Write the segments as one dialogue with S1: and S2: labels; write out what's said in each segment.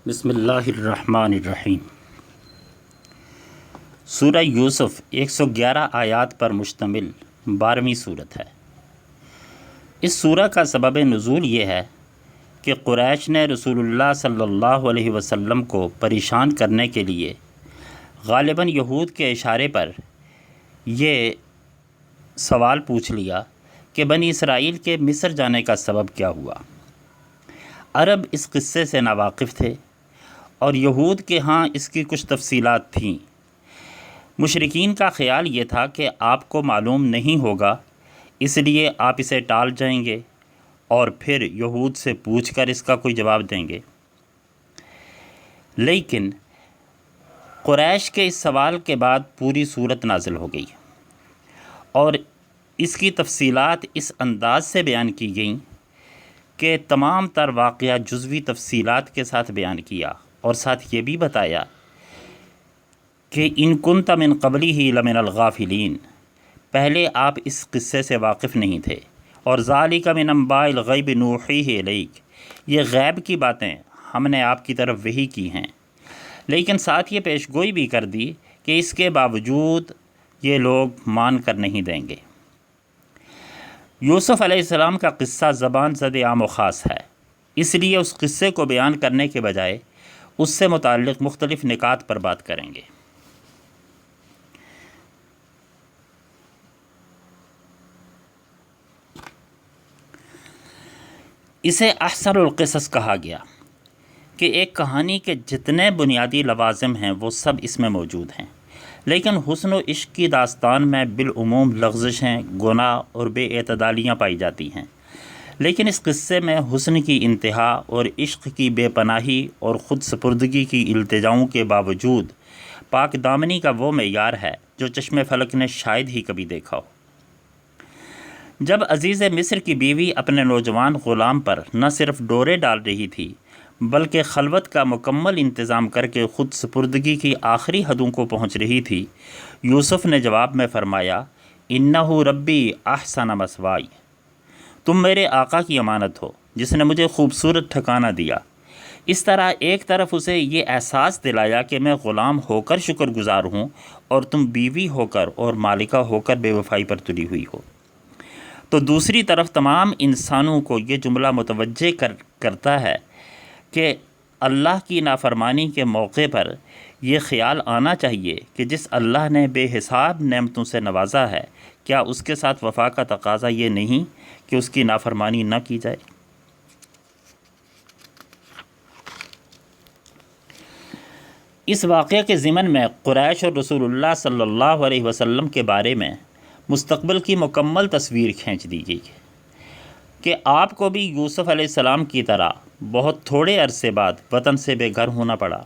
S1: بسم اللہ الرحمن الرحیم۔ سورہ یوسف 111 آیات پر مشتمل 12ویں صورت ہے۔ اس سورہ کا سبب نزول یہ ہے کہ قریش نے رسول اللہ صلی اللہ علیہ وسلم کو پریشان کرنے کے لیے غالباً یہود کے اشارے پر یہ سوال پوچھ لیا کہ بنی اسرائیل کے مصر جانے کا سبب کیا ہوا۔ عرب اس قصے سے ناواقف تھے اور یہود کے ہاں اس کی کچھ تفصیلات تھیں۔ مشرکین کا خیال یہ تھا کہ آپ کو معلوم نہیں ہوگا، اس لیے آپ اسے ٹال جائیں گے اور پھر یہود سے پوچھ کر اس کا کوئی جواب دیں گے۔ لیکن قریش کے اس سوال کے بعد پوری صورت نازل ہو گئی اور اس کی تفصیلات اس انداز سے بیان کی گئیں کہ تمام تر واقعہ جزوی تفصیلات کے ساتھ بیان کیا اور ساتھ یہ بھی بتایا کہ ان کنت من قبلہ لمن الغافلین، پہلے آپ اس قصے سے واقف نہیں تھے، اور ذالک من انباء الغیب نوحیہ الیک، یہ غیب کی باتیں ہم نے آپ کی طرف وحی کی ہیں۔ لیکن ساتھ یہ پیش گوئی بھی کر دی کہ اس کے باوجود یہ لوگ مان کر نہیں دیں گے۔ یوسف علیہ السلام کا قصہ زبان زد عام و خاص ہے، اس لیے اس قصے کو بیان کرنے کے بجائے اس سے متعلق مختلف نکات پر بات کریں گے۔ اسے احسن القصص کہا گیا کہ ایک کہانی کے جتنے بنیادی لوازم ہیں وہ سب اس میں موجود ہیں، لیکن حسن و عشق کی داستان میں بالعموم لغزشیں، گناہ اور بے اعتدالیاں پائی جاتی ہیں، لیکن اس قصے میں حسن کی انتہا اور عشق کی بے پناہی اور خود سپردگی کی التجاؤں کے باوجود پاک دامنی کا وہ معیار ہے جو چشم فلک نے شاید ہی کبھی دیکھا ہو۔ جب عزیز مصر کی بیوی اپنے نوجوان غلام پر نہ صرف ڈورے ڈال رہی تھی بلکہ خلوت کا مکمل انتظام کر کے خود سپردگی کی آخری حدوں کو پہنچ رہی تھی، یوسف نے جواب میں فرمایا، انہ ربی احسن مثوائی، تم میرے آقا کی امانت ہو جس نے مجھے خوبصورت ٹھکانہ دیا۔ اس طرح ایک طرف اسے یہ احساس دلایا کہ میں غلام ہو کر شکر گزار ہوں اور تم بیوی ہو کر اور مالکہ ہو کر بے وفائی پر تلی ہوئی ہو، تو دوسری طرف تمام انسانوں کو یہ جملہ متوجہ کرتا ہے کہ اللہ کی نافرمانی کے موقع پر یہ خیال آنا چاہیے کہ جس اللہ نے بے حساب نعمتوں سے نوازا ہے، کیا اس کے ساتھ وفا کا تقاضا یہ نہیں کہ اس کی نافرمانی نہ کی جائے؟ اس واقعے کے ضمن میں قریش اور رسول اللہ صلی اللہ علیہ وسلم کے بارے میں مستقبل کی مکمل تصویر کھینچ دی گئی کہ آپ کو بھی یوسف علیہ السلام کی طرح بہت تھوڑے عرصے بعد وطن سے بے گھر ہونا پڑا،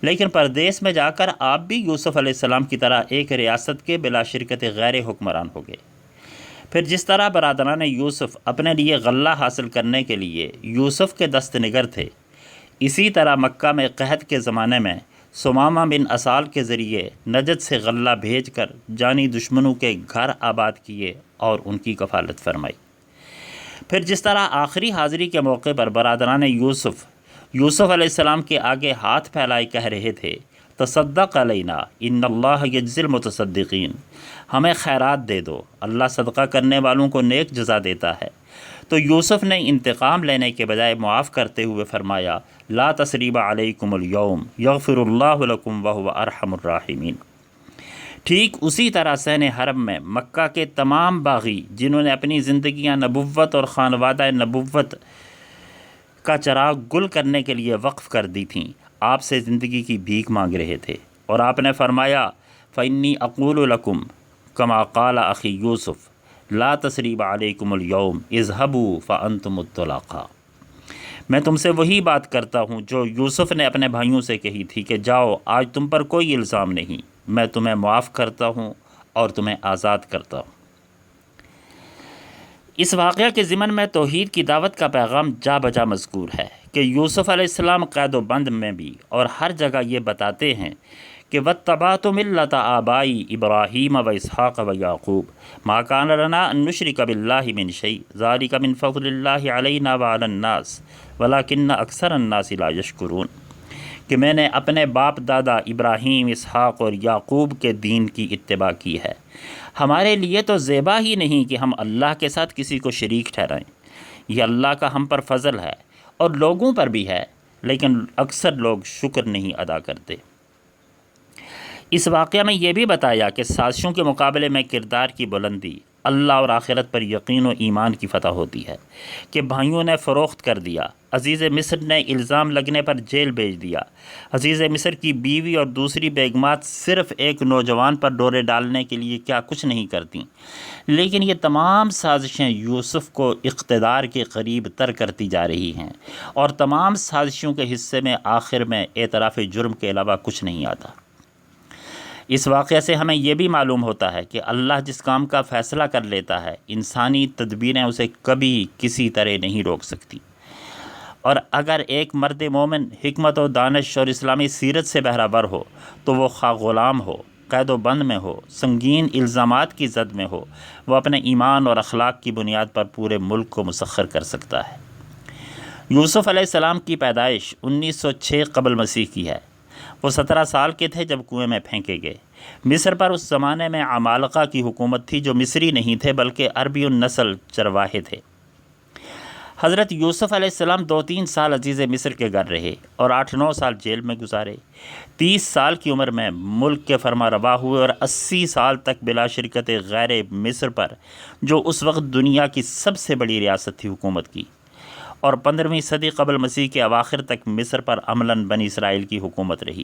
S1: لیکن پردیس میں جا کر آپ بھی یوسف علیہ السلام کی طرح ایک ریاست کے بلا شرکت غیر حکمران ہو گئے۔ پھر جس طرح برادران یوسف اپنے لیے غلہ حاصل کرنے کے لیے یوسف کے دست نگر تھے، اسی طرح مکہ میں قحط کے زمانے میں ثمامہ بن اسال کے ذریعے نجد سے غلہ بھیج کر جانی دشمنوں کے گھر آباد کیے اور ان کی کفالت فرمائی۔ پھر جس طرح آخری حاضری کے موقع پر برادران یوسف علیہ السلام کے آگے ہاتھ پھیلائے کہہ رہے تھے، تصدق علینا ان اللہ یجزی المتصدقین، ہمیں خیرات دے دو، اللہ صدقہ کرنے والوں کو نیک جزا دیتا ہے، تو یوسف نے انتقام لینے کے بجائے معاف کرتے ہوئے فرمایا، لا تثریب علیکم الیوم یغفر اللہ لکم وہو ارحم الراحمین۔ ٹھیک اسی طرح سین حرم میں مکہ کے تمام باغی جنہوں نے اپنی زندگیاں نبوت اور خانوادہ نبوت کا چراغ گل کرنے کے لیے وقف کر دی تھیں، آپ سے زندگی کی بھیک مانگ رہے تھے، اور آپ نے فرمایا، فإنی اقول لکم کما قال اخی یوسف لا تثریب علیکم الیوم اذهبوا فانتم الطلقاء، میں تم سے وہی بات کرتا ہوں جو یوسف نے اپنے بھائیوں سے کہی تھی کہ جاؤ، آج تم پر کوئی الزام نہیں، میں تمہیں معاف کرتا ہوں اور تمہیں آزاد کرتا ہوں۔ اس واقعہ کے ضمن میں توحید کی دعوت کا پیغام جا بجا مذکور ہے کہ یوسف علیہ السلام قید و بند میں بھی اور ہر جگہ یہ بتاتے ہیں کہ وَاتَّبَعْتُ مِلَّةَ آبَائِي إِبْرَاهِيمَ وَإِسْحَاقَ وَيَعْقُوبَ مَا كَانَ لَنَا أَن نُّشْرِكَ بِاللَّهِ مِن شَيْءٍ ذَلِكَ مِن فَضْلِ اللَّهِ عَلَيْنَا وَعَلَى النَّاسِ وَلَكِنَّ أَكْثَرَ النَّاسِ لَا يَشْكُرُونَ۔ کہ میں نے اپنے باپ دادا ابراہیم، اسحاق اور یعقوب کے دین کی اتباع کی ہے۔ ہمارے لیے تو زیبا ہی نہیں کہ ہم اللہ کے ساتھ کسی کو شریک ٹھہرائیں۔ یہ اللہ کا ہم پر فضل ہے اور لوگوں پر بھی ہے، لیکن اکثر لوگ شکر نہیں ادا کرتے۔ اس واقعہ میں یہ بھی بتایا کہ سازشوں کے مقابلے میں کردار کی بلندی، اللہ اور آخرت پر یقین و ایمان کی فتح ہوتی ہے، کہ بھائیوں نے فروخت کر دیا، عزیز مصر نے الزام لگنے پر جیل بھیج دیا، عزیز مصر کی بیوی اور دوسری بیگمات صرف ایک نوجوان پر ڈورے ڈالنے کے لیے کیا کچھ نہیں کرتیں، لیکن یہ تمام سازشیں یوسف کو اقتدار کے قریب تر کرتی جا رہی ہیں، اور تمام سازشوں کے حصے میں آخر میں اعتراف جرم کے علاوہ کچھ نہیں آتا۔ اس واقعہ سے ہمیں یہ بھی معلوم ہوتا ہے کہ اللہ جس کام کا فیصلہ کر لیتا ہے، انسانی تدبیریں اسے کبھی کسی طرح نہیں روک سکتی، اور اگر ایک مرد مومن حکمت و دانش اور اسلامی سیرت سے بہرہ ور ہو تو وہ خواہ غلام ہو، قید و بند میں ہو، سنگین الزامات کی زد میں ہو، وہ اپنے ایمان اور اخلاق کی بنیاد پر پورے ملک کو مسخر کر سکتا ہے۔ یوسف علیہ السلام کی پیدائش 1906 قبل مسیح کی ہے۔ وہ 17 سال کے تھے جب کنویں میں پھینکے گئے۔ مصر پر اس زمانے میں عمالقہ کی حکومت تھی، جو مصری نہیں تھے بلکہ عربی النسل چرواہے تھے۔ حضرت یوسف علیہ السلام 2-3 سال عزیز مصر کے گھر رہے اور 8-9 سال جیل میں گزارے۔ 30 سال کی عمر میں ملک کے فرما روا ہوئے اور 80 سال تک بلا شرکت غیر مصر پر، جو اس وقت دنیا کی سب سے بڑی ریاست تھی، حکومت کی، اور 15ویں صدی قبل مسیح کے اواخر تک مصر پر عملاً بنی اسرائیل کی حکومت رہی،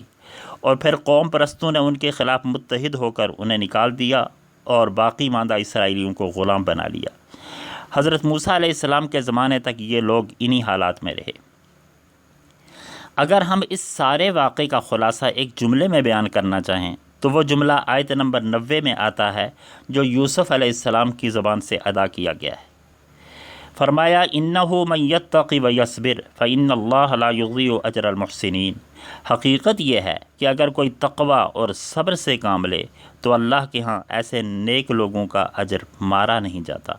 S1: اور پھر قوم پرستوں نے ان کے خلاف متحد ہو کر انہیں نکال دیا اور باقی ماندہ اسرائیلیوں کو غلام بنا لیا۔ حضرت موسیٰ علیہ السلام کے زمانے تک یہ لوگ انہی حالات میں رہے۔ اگر ہم اس سارے واقعے کا خلاصہ ایک جملے میں بیان کرنا چاہیں تو وہ جملہ آیت نمبر 90 میں آتا ہے، جو یوسف علیہ السلام کی زبان سے ادا کیا گیا ہے۔ فرمایا انہ من یتق ویصبر فإن اللہ لا یضیع اجر المحسنین۔ حقیقت یہ ہے کہ اگر کوئی تقوی اور صبر سے کام لے تو اللہ کے ہاں ایسے نیک لوگوں کا اجر مارا نہیں جاتا۔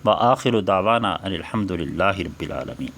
S1: وآخر دعوانا ان الحمد للہ رب العالمین۔